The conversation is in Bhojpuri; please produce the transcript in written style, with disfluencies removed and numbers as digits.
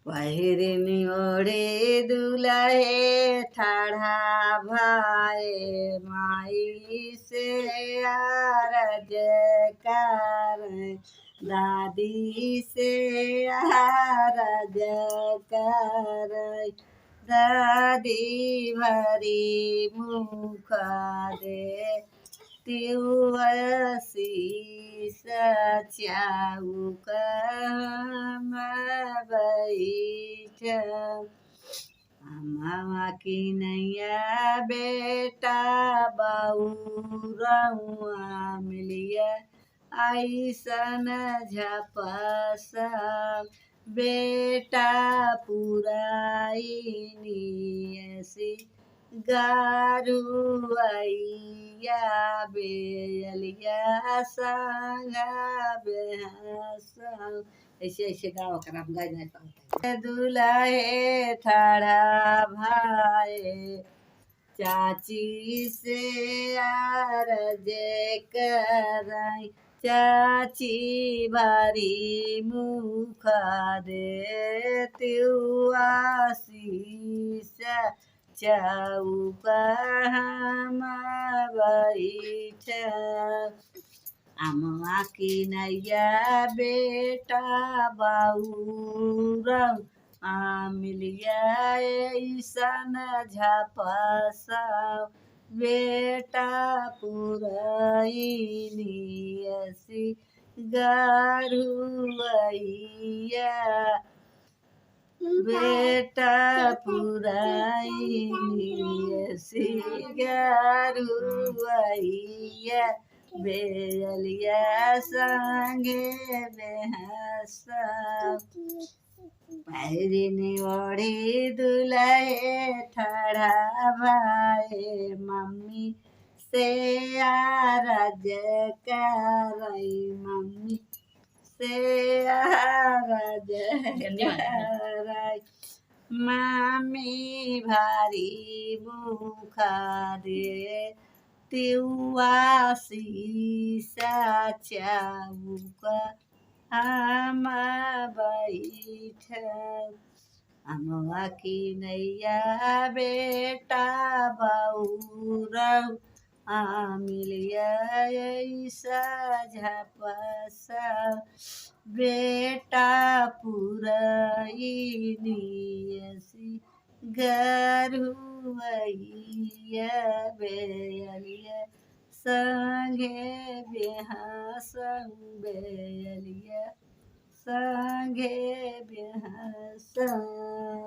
पहिरनी ओढ़े दुलहे ठाढ़ा भाए माई से आरज कर दादी से आरज कर दादी भरी मुख दे तिवसी सचाउक बैठ मामा की नैया बेटा बउरउआ मिलिया ऐसन झपस बेटा पुराइनी ऐसी गारुआइया बेलिया संगा बेहस ऐसे ऐसे गाँव का नाम गाय नहीं पाते दुल्हे ठाढ़ा भाई चाची से आरज कराई चाची भारी मुख दे तिवासी चौक हम बैठ अम्मा की नैया बेटा बउरउ मिलिया ऐसन झपस बेटा पुरैनी ऐसी गारुआइया बेटा पुराइनी ऐसी गारुआइया बेलिया संगे बेहस पहिरनी ओढ़ी दुलहे ठाढ़ा भाई मम्मी से आरज करई मम्मी से आरज करई मामी भारी मुख दे तिवासी सचाउक हम बैठ अम्मा की नैया बेटा बउरउ मिलिया ऐसा झपस बेटा पुरैनी ऐसी गरुआइया बेलिया संगे बेहस बेलिया संगे बेहस